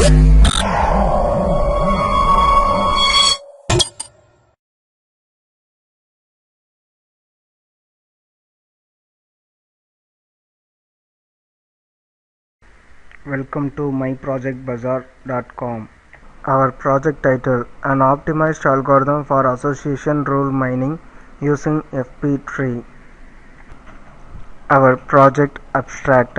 Welcome to myprojectbazaar.com. Our project title: An optimized algorithm for association rule mining using FP tree. Our project abstract: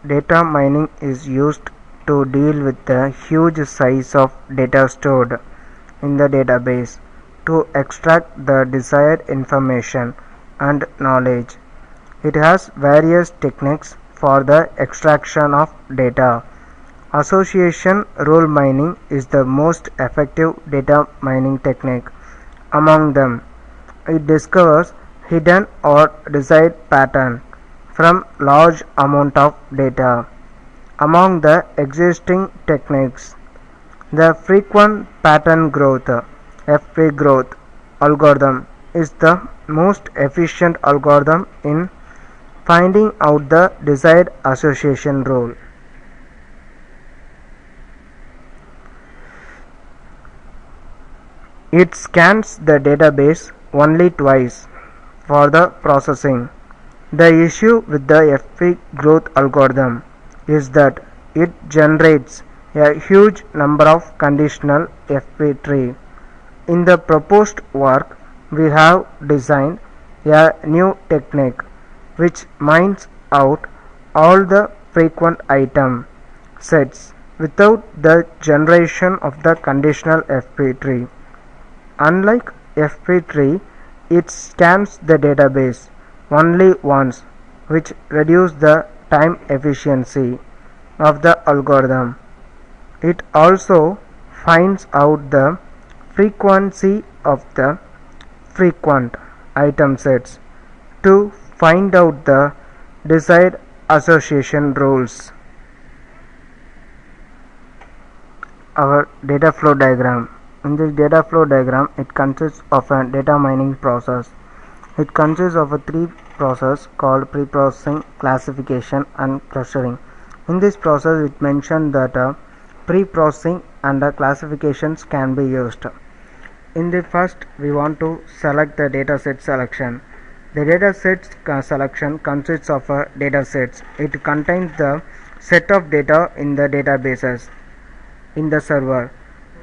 data mining is used to deal with the huge size of data stored in the database to extract the desired information and knowledge. It has various techniques for the extraction of data. Association rule mining is the most effective data mining technique among them. It discovers hidden or desired pattern from large amount of data. Among the existing techniques, the frequent pattern growth (FP growth) algorithm is the most efficient algorithm in finding out the desired association rule. It scans the database only twice for the processing. The issue with the FP growth algorithm is that it generates a huge number of conditional FP tree. In the proposed work, we have designed a new technique which mines out all the frequent item sets without the generation of the conditional FP tree. Unlike FP tree, it scans the database only once, which reduces the time efficiency of the algorithm. It also finds out the frequency of the frequent item sets to find out the desired association rules. Our data flow diagram. In this data flow diagram, it consists of a data mining process. It consists of a three process called pre-processing, classification and clustering. In this process, it mentioned that pre-processing and classifications can be used. In the first, we want to select the dataset selection. The dataset selection consists of datasets. It contains the set of data in the databases in the server.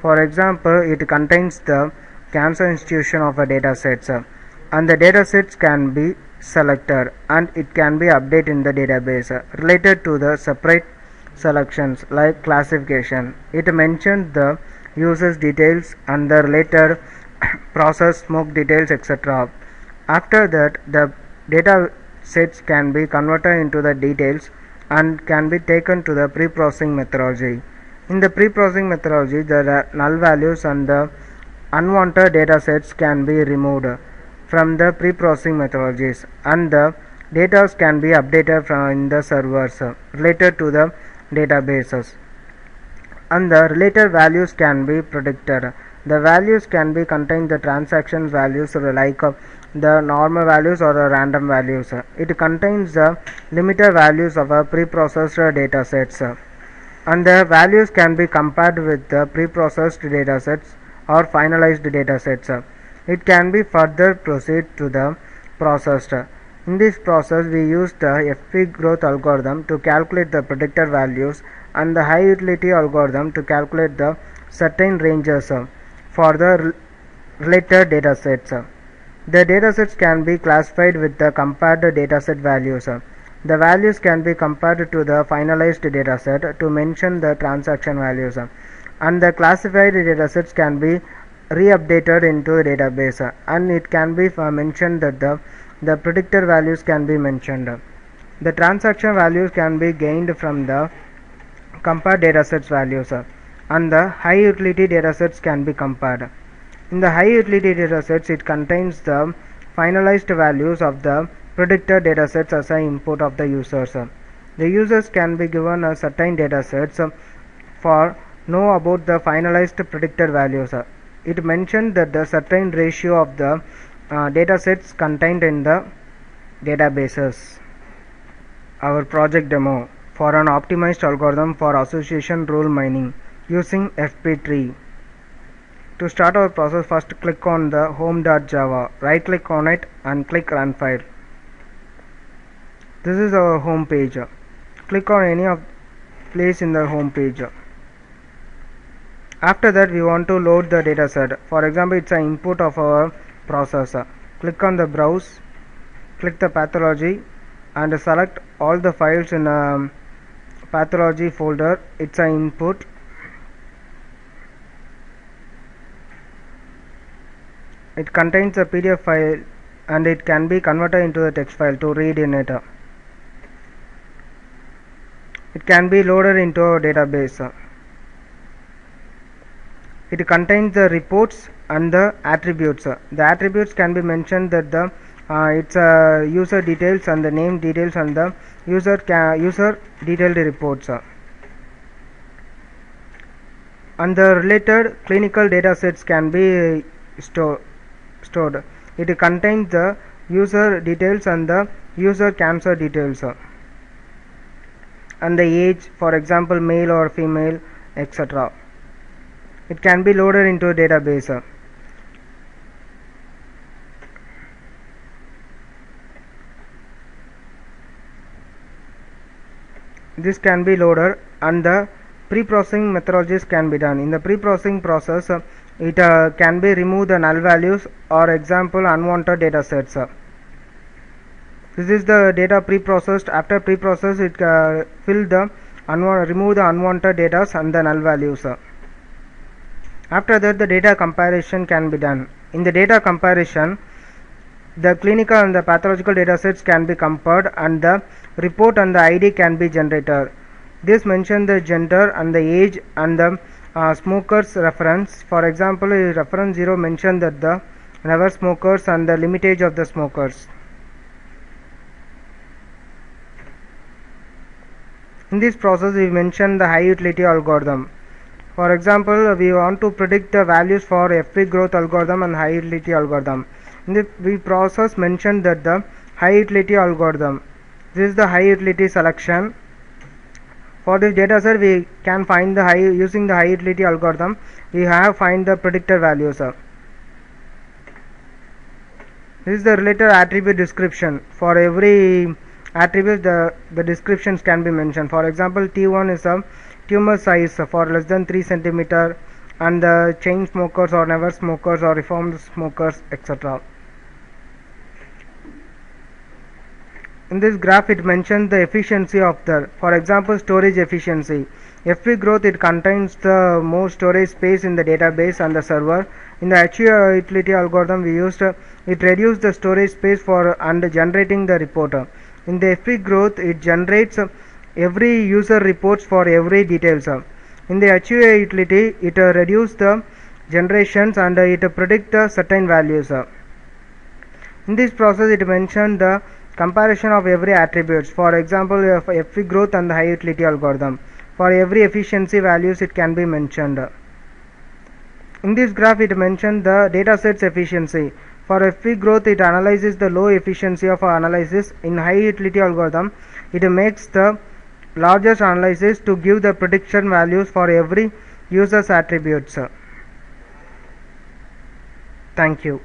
For example, it contains the cancer institution of a datasets, and the datasets can be selected and it can be updated in the database. Related to the separate selections like classification, it mentioned the users details and the related process smoke details, etc. After that, the data sets can be converted into the details and can be taken to the pre-processing methodology. In the pre-processing methodology, the null values and the unwanted data sets can be removed from the pre-processing methodologies, and the data can be updated in the servers related to the databases, and the related values can be predicted. The values can be contain the transaction values like the normal values or the random values. It contains the limited values of a pre-processed data sets, and the values can be compared with the pre-processed data sets or finalized data sets. It can be further proceed to the processed. In this process, we used the FP growth algorithm to calculate the predicted values and the high utility algorithm to calculate the certain ranges for the related data sets. The data sets can be classified with the compared dataset values. The values can be compared to the finalized dataset to mention the transaction values, and the classified datasets can be re-updated into the database, and it can be mentioned that the predicted values can be mentioned. The transaction values can be gained from the compared datasets values, and the high utility datasets can be compared. In the high utility datasets, it contains the finalized values of the predicted datasets as an input of the users. The users can be given a certain datasets for know about the finalized predicted values. It mentioned that the certain ratio of the datasets contained in the databases. Our project demo. for an optimized algorithm for association rule mining using FP tree. To start our process, first click on the home.java, right click on it and click run file. This is our home page. Click on any of place in the home page. After that, we want to load the dataset. For example, it's an input of our processor. Click on the browse, click the pathology and select all the files in a pathology folder. It's an input. It contains a PDF file and it can be converted into a text file to read in it. It can be loaded into a database. It contains the reports and the attributes. The attributes can be mentioned that the it's user details and the name details and the user detailed reports. And the related clinical data sets can be stored. It contains the user details and the user cancer details and the age, for example male or female, etc. It can be loaded into a database. This can be loaded and the pre-processing methodologies can be done. In the pre-processing process, it can be remove the null values or example unwanted data sets. This is the data pre-processed. After pre-process, it remove the unwanted data and the null values. After that, the data comparison can be done. In the data comparison, the clinical and the pathological data sets can be compared and the report and the ID can be generated. This mention the gender and the age and the smokers reference. For example, reference 0 mention that the never smokers and the limit age of the smokers. In this process, we mention the high utility algorithm. For example, we want to predict the values for FP growth algorithm and high utility algorithm. In the process mentioned that the high utility algorithm. This is the high utility selection. For this data set, we can find the using the high utility algorithm. We have find the predicted values. This is the related attribute description. For every attribute, the descriptions can be mentioned. For example, T1 is a tumor size for less than 3 cm and the chain smokers or never smokers or reformed smokers, etc. In this graph, it mentions the efficiency of the, for example, storage efficiency. FP growth, it contains the more storage space in the database and the server. In the HU utility algorithm we used, it reduced the storage space for and generating the report. In the FP growth, it generates every user reports for every details. In the HUA utility, it reduces the generations and it predicts certain values. In this process, it mentioned the comparison of every attributes. For example, FP growth and the high utility algorithm. For every efficiency values, it can be mentioned. In this graph, it mentioned the data sets efficiency. For FP growth, it analyzes the low efficiency of analysis. In high utility algorithm, it makes the largest analysis to give the prediction values for every user's attributes. Thank you.